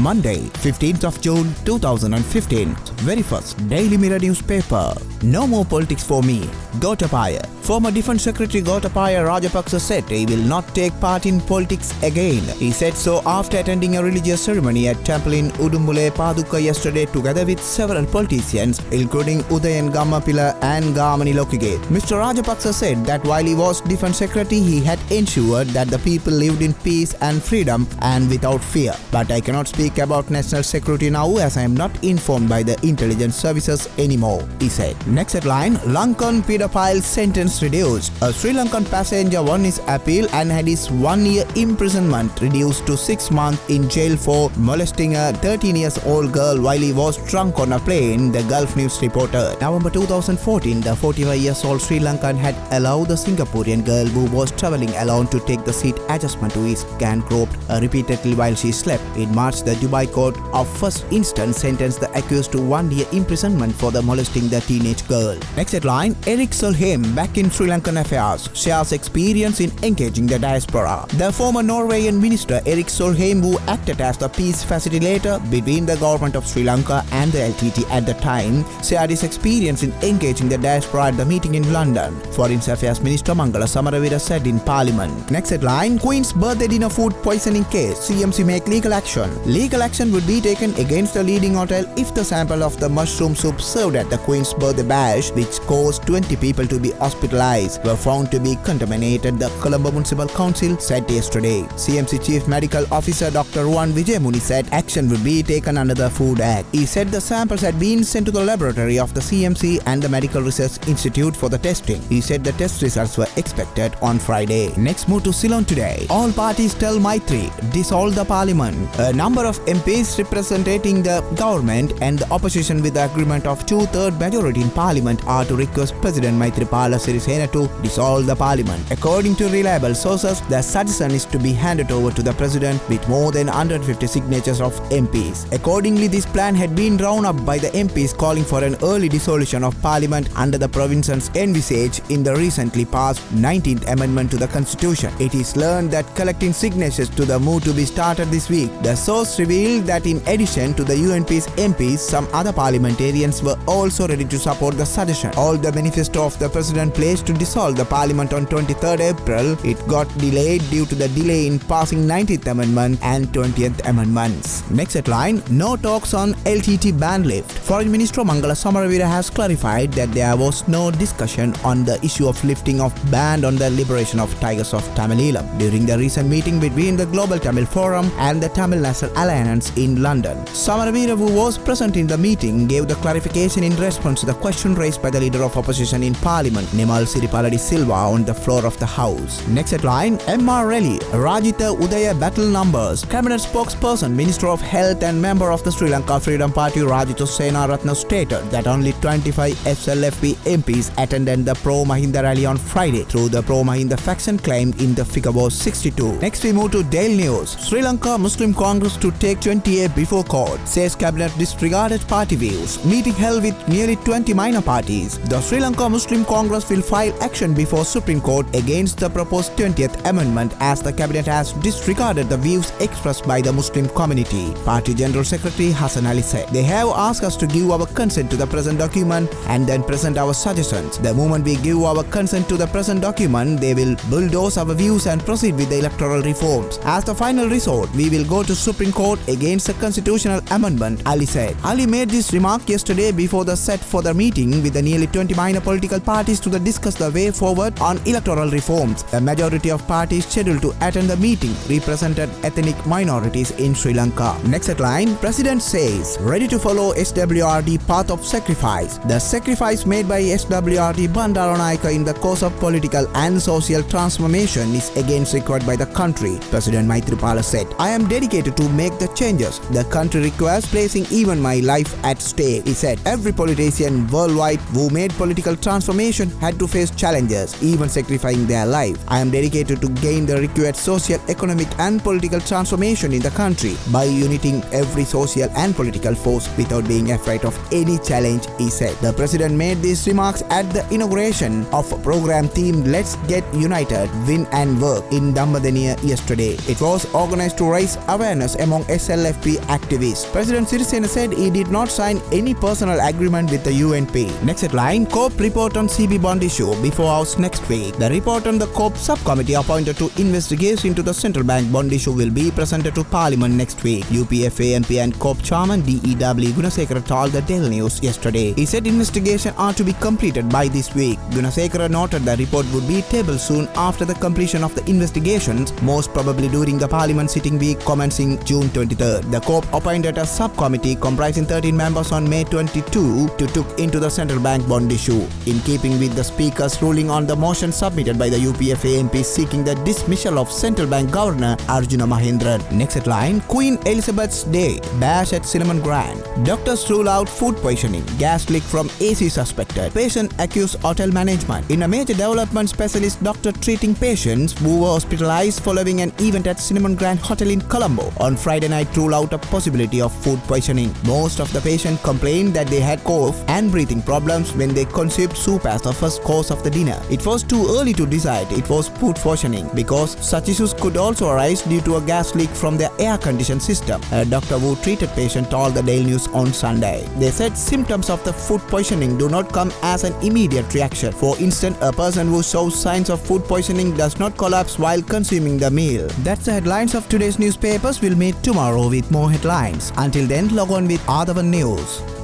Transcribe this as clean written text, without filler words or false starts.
Monday, 15th of June 2015. Very first Daily Mirror newspaper. No more politics for me. Gotabaya. Former Defence Secretary Gotabaya Rajapaksa said he will not take part in politics again. He said so after attending a religious ceremony at temple in Udumbule Paduka yesterday together with several politicians, including Udayan Gammapila and Gamani Lokige. Mr. Rajapaksa said that while he was Defence Secretary, he had ensured that the people lived in peace and freedom and without fear. But I cannot speak about national security now as I am not informed by the intelligence services anymore, he said. Next headline, Lankan pedophile sentence reduced. A Sri Lankan passenger won his appeal and had his 1 year imprisonment reduced to 6 months in jail for molesting a 13-year-old girl while he was drunk on a plane, the Gulf News reported. November 2014, the 45-year-old Sri Lankan had allowed the Singaporean girl who was travelling alone to take the seat adjustment to his and groped her repeatedly while she slept. In March, the Dubai Court of First Instance sentenced the accused to 1 year imprisonment for the molesting the teenage girl. Next headline, Erik Solheim back in Sri Lankan affairs, shares experience in engaging the diaspora. The former Norwegian minister Erik Solheim, who acted as the peace facilitator between the government of Sri Lanka and the LTT at the time, shared his experience in engaging the diaspora at the meeting in London. Foreign Affairs Minister Mangala Samaraweera said in Parliament. Next headline, Queen's birthday dinner food poisoning case, CMC make legal action. Legal action would be taken against the leading hotel if the sample of the mushroom soup served at the Queen's birthday bash, which caused 20 people to be hospitalized, were found to be contaminated, the Colombo Municipal Council said yesterday. CMC Chief Medical Officer Dr. Ruan Vijayamuni said action would be taken under the Food Act. He said the samples had been sent to the laboratory of the CMC and the Medical Research Institute for the testing. He said the test results were expected on Friday. Next, move to Ceylon today. All parties tell Maitri, dissolve the parliament. A number of MPs representing the government and the opposition with the agreement of 2/3 majority in parliament are to request President Maithripala Sirisena to dissolve the parliament. According to reliable sources, the suggestion is to be handed over to the president with more than 150 signatures of MPs. Accordingly, this plan had been drawn up by the MPs calling for an early dissolution of parliament under the provisions envisaged in the recently passed 19th Amendment to the Constitution. It is learned that collecting signatures to the move to be started this week. The source revealed that in addition to the UNP's MPs, some other parliamentarians were also ready to support the suggestion. All the manifesto of the president pledged to dissolve the parliament on 23rd April. It got delayed due to the delay in passing 19th Amendment and 20th Amendments. Next headline, no talks on LTT ban lift. Foreign Minister Mangala Samaraweera has clarified that there was no discussion on the issue of lifting of ban on the liberation of tigers of Tamileelam during the recent meeting between the Global Tamil Forum and the Tamil National Alliance in London. Samaraweera, who was present in the meeting, gave the clarification in response to the question raised by the leader of opposition in Parliament, Nimal Siripala de Silva, on the floor of the House. Next headline, MR Rally, Rajitha Udaya battle numbers. Cabinet spokesperson, Minister of Health and member of the Sri Lanka Freedom Party Rajitha Senaratne stated that only 25 SLFP MPs attended the pro-Mahinda rally on Friday. Through the pro-Mahinda faction claimed in the figure was 62. Next we move to Daily News. Sri Lanka Muslim Congress to take 28 before court, says Cabinet disregarded party views. Meeting held with nearly 20 minor parties. The Sri Lanka Muslim Congress will file action before Supreme Court against the proposed 20th Amendment as the Cabinet has disregarded the views expressed by the Muslim community. Party General Secretary Hassan Ali said, "They have asked us to give our consent to the present document and then present our suggestions. The moment we give our consent to the present document, they will bulldoze our views and proceed with the electoral reforms. As the final resort, we will go to Supreme Court against the constitutional amendment," Ali said. Ali made this remark yesterday before the set for the meeting with the nearly 20 minor political parties to discuss the way forward on electoral reforms. A majority of parties scheduled to attend the meeting represented ethnic minorities in Sri Lanka. Next headline, President says, ready to follow SWRD path of sacrifice. The sacrifice made by SWRD Bandaranaike in the course of political and social transformation is again required by the country, President Maithripala said. "I am dedicated to make the changes the country requires, placing even my life at stake," he said. "Every politician worldwide who made political transformation had to face challenges, even sacrificing their life. I am dedicated to gain the required social, economic and political transformation in the country by uniting every social and political force without being afraid of any challenge," he said. The president made these remarks at the inauguration of a program themed Let's Get United, Win and Work in Dambadeniya yesterday. It was organized to raise awareness among SLFP activist. President Sirisena said he did not sign any personal agreement with the UNP. Next headline, COP report on CB bond issue before hours next week. The report on the COP subcommittee appointed to investigate into the central bank bond issue will be presented to Parliament next week. UPFA MP and COP chairman DEW Gunasekara told the Daily News yesterday. He said investigations are to be completed by this week. Gunasekara noted the report would be tabled soon after the completion of the investigations, most probably during the Parliament sitting week commencing June 23rd. The COP appointed a subcommittee comprising 13 members on May 22 to look into the central bank bond issue, in keeping with the Speaker's ruling on the motion submitted by the UPFA MP seeking the dismissal of Central Bank Governor Arjuna Mahendran. Next headline, Queen Elizabeth's Day, bash at Cinnamon Grand. Doctors rule out food poisoning, gas leak from AC suspected. Patient accused hotel management. In a major development, specialist doctor treating patients who were hospitalized following an event at Cinnamon Grand Hotel in Colombo on Friday night ruled out a possibility of food poisoning. Most of the patients complained that they had cough and breathing problems when they consumed soup as the first course of the dinner. It was too early to decide it was food poisoning because such issues could also arise due to a gas leak from their air conditioning system. A doctor who treated patient told the Daily News on Sunday. They said symptoms of the food poisoning do not come as an immediate reaction. For instance, a person who shows signs of food poisoning does not collapse while consuming the meal. That's the headlines of today's newspapers. We'll meet tomorrow with more headlines. Until then, log on with Athavan News.